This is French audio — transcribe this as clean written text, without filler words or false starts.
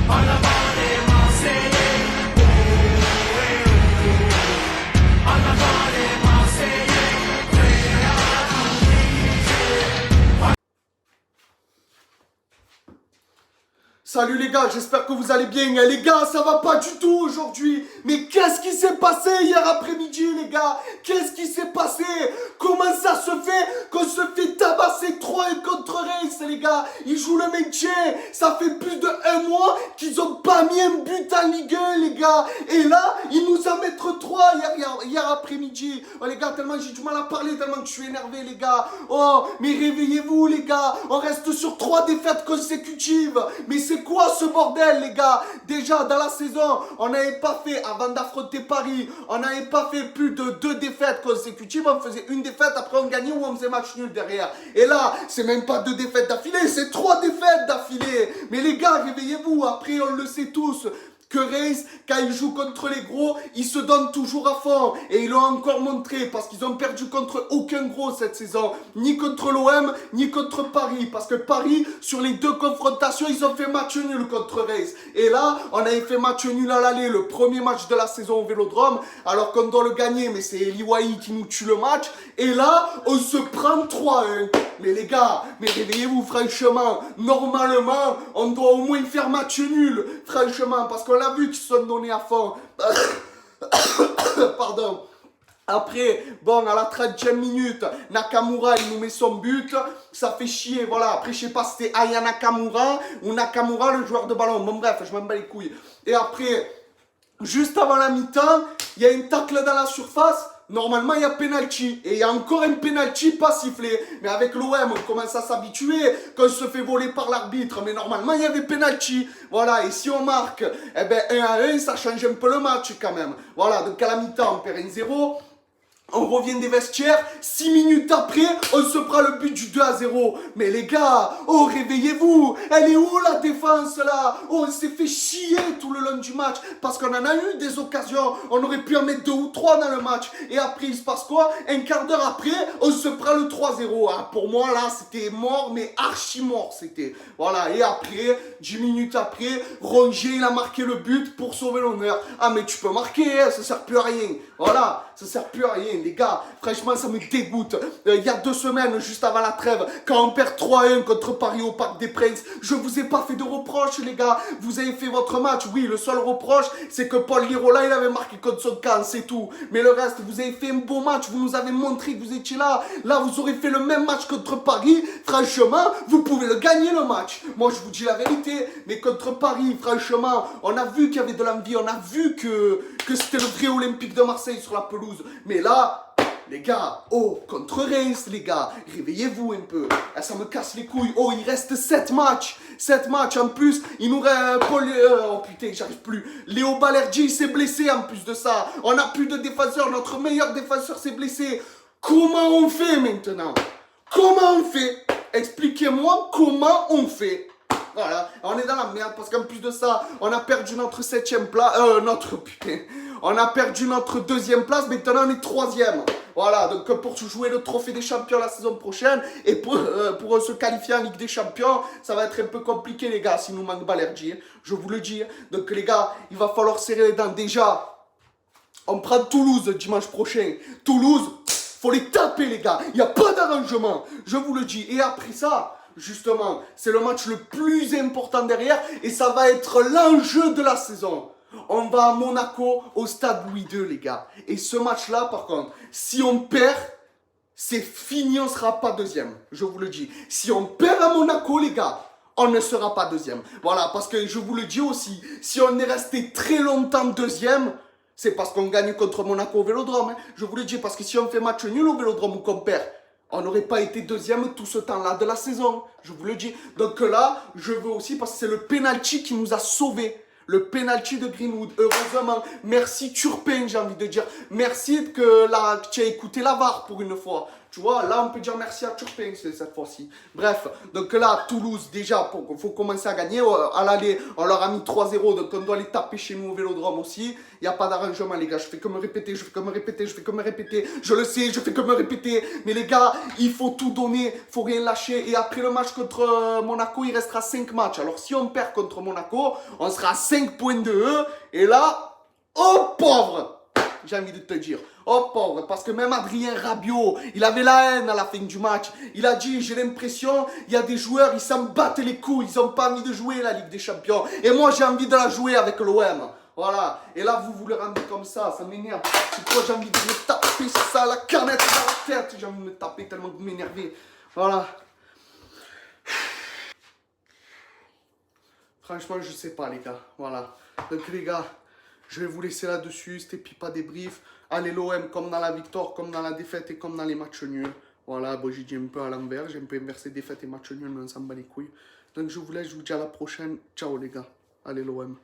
En avant les Marseillais, oh, eh, oh. En avant les Marseillais, prêts à tout miser. Salut les gars, j'espère que vous allez bien. Les gars, ça va pas du tout aujourd'hui. Mais qu'est-ce qui s'est passé hier après-midi, les gars? Qu'est-ce qui s'est passé? Comment ça se fait qu'on se fait tabasser 3-1 contre Reims, les gars? Ils jouent le maintien. Ça fait plus de 1 mois qu'ils ont pas mis un but en Ligue 1, les gars. Et là, ils nous en mettent 3 hier après-midi. Oh les gars, tellement j'ai du mal à parler, tellement que je suis énervé, les gars. Oh, mais réveillez-vous, les gars. On reste sur 3 défaites consécutives. Mais c'est quoi ce bordel, les gars? Déjà, dans la saison, on n'avait pas fait, avant d'affronter Paris, on n'avait pas fait plus de 2 défaites consécutives. On faisait une défaite, après on gagnait ou on faisait match nul derrière. Et là, c'est même pas 2 défaites d'affilée, c'est 3 défaites d'affilée. Mais les gars, réveillez-vous. Après, on le sait tous, que Reims, quand ils jouent contre les gros, ils se donnent toujours à fond. Et ils l'ont encore montré, parce qu'ils ont perdu contre aucun gros cette saison. Ni contre l'OM, ni contre Paris. Parce que Paris, sur les 2 confrontations, ils ont fait match nul contre Reims. Et là, on avait fait match nul à l'aller, le premier match de la saison au Vélodrome, alors qu'on doit le gagner, mais c'est Eliwahi qui nous tue le match. Et là, on se prend 3-1. Mais les gars, mais réveillez-vous, franchement. Normalement, on doit au moins faire match nul. Franchement, parce qu'on l'a vu qu'ils se sont donnés à fond. Pardon. Après, bon, à la 30e minute, Nakamura, il nous met son but. Ça fait chier, voilà. Après, je sais pas si c'était Aya Nakamura ou Nakamura, le joueur de ballon. Bon, bref, je m'en bats les couilles. Et après, juste avant la mi-temps, il y a une tacle dans la surface. Normalement, il y a penalty. Et il y a encore un penalty pas sifflé. Mais avec l'OM, on commence à s'habituer qu'on se fait voler par l'arbitre. Mais normalement, il y avait penalty. Voilà, et si on marque, eh ben 1-1, ça change un peu le match quand même. Voilà, donc à la mi-temps, on perd 1-0. On revient des vestiaires, 6 minutes après, on se prend le but du 2-0. Mais les gars, oh réveillez-vous, elle est où la défense là? Oh, on s'est fait chier tout le long du match, parce qu'on en a eu des occasions, on aurait pu en mettre 2 ou 3 dans le match. Et après, il se passe quoi? Un quart d'heure après, on se prend le 3-0. Ah, pour moi là, c'était mort, mais archi mort c'était. Voilà, et après, 10 minutes après, Rongier, il a marqué le but pour sauver l'honneur. Ah mais tu peux marquer, hein, ça sert plus à rien. Voilà, ça sert plus à rien. Les gars, franchement, ça me dégoûte. Il y a 2 semaines, juste avant la trêve, quand on perd 3-1 contre Paris au Parc des Princes, je vous ai pas fait de reproche, les gars. Vous avez fait votre match. Oui, le seul reproche, c'est que Paul Lirola, il avait marqué contre son camp, c'est tout. Mais le reste, vous avez fait un beau match. Vous nous avez montré que vous étiez là. Là, vous aurez fait le même match contre Paris. Franchement, vous pouvez le gagner, le match. Moi, je vous dis la vérité. Mais contre Paris, franchement, on a vu qu'il y avait de l'envie. On a vu que c'était le vrai Olympique de Marseille sur la pelouse. Mais là, les gars, oh, contre Reims, les gars, réveillez-vous un peu. Ah, ça me casse les couilles. Oh, il reste 7 matchs. 7 matchs. En plus, il nous reste Paul... oh putain, j'arrive plus. Léo Balerdi, il s'est blessé en plus de ça. On n'a plus de défenseur. Notre meilleur défenseur s'est blessé. Comment on fait maintenant? Comment on fait? Expliquez-moi comment on fait. Voilà, on est dans la merde parce qu'en plus de ça, on a perdu notre 7e place, on a perdu notre 2e place, maintenant on est 3e. Voilà, donc pour jouer le trophée des champions la saison prochaine et pour se qualifier en Ligue des champions, ça va être un peu compliqué les gars, s'il nous manque Balerdi, je vous le dis. Donc les gars, il va falloir serrer les dents. Déjà, on prend Toulouse dimanche prochain. Toulouse, faut les taper les gars, il n'y a pas d'arrangement, je vous le dis. Et après ça... Justement, c'est le match le plus important derrière et ça va être l'enjeu de la saison. On va à Monaco au stade Louis II, les gars. Et ce match-là, par contre, si on perd, c'est fini, on ne sera pas 2e. Je vous le dis. Si on perd à Monaco, les gars, on ne sera pas 2e. Voilà, parce que je vous le dis aussi, si on est resté très longtemps 2e, c'est parce qu'on gagne contre Monaco au Vélodrome. Hein. Je vous le dis, parce que si on fait match nul au Vélodrome ou qu'on perd, on n'aurait pas été 2e tout ce temps-là de la saison. Je vous le dis. Donc là, je veux aussi, parce que c'est le penalty qui nous a sauvés. Le penalty de Greenwood. Heureusement. Merci Turpin, j'ai envie de dire. Merci que tu as écouté la VAR pour une fois. Tu vois, là, on peut dire merci à Turpin cette fois-ci. Bref, donc là, Toulouse, déjà, il faut commencer à gagner. À l'aller, on leur a mis 3-0, donc on doit les taper chez nous au Vélodrome aussi. Il n'y a pas d'arrangement, les gars. Je fais que me répéter, je fais que me répéter, je fais que me répéter. Je le sais, je fais que me répéter. Mais les gars, il faut tout donner, il faut rien lâcher. Et après le match contre Monaco, il restera 5 matchs. Alors si on perd contre Monaco, on sera à 5 points de eux. Et là, oh pauvre! J'ai envie de te dire. Oh pauvre, parce que même Adrien Rabiot, il avait la haine à la fin du match. Il a dit, j'ai l'impression, il y a des joueurs, ils s'en battent les couilles, ils n'ont pas envie de jouer la Ligue des Champions. Et moi, j'ai envie de la jouer avec l'OM. Voilà. Et là, vous le rendez comme ça m'énerve. C'est quoi, j'ai envie de me taper ça, la canette dans la tête. J'ai envie de me taper tellement que vous m'énervez. Voilà. Franchement, je sais pas, les gars. Voilà. Donc, les gars, je vais vous laisser là-dessus. C'était Pipa Débrief. Allez, l'OM, comme dans la victoire, comme dans la défaite et comme dans les matchs nuls. Voilà, bon, j'ai dit un peu à l'envers. J'ai un peu inversé défaite et match nul, mais on s'en bat les couilles. Donc, je vous laisse. Je vous dis à la prochaine. Ciao, les gars. Allez, l'OM.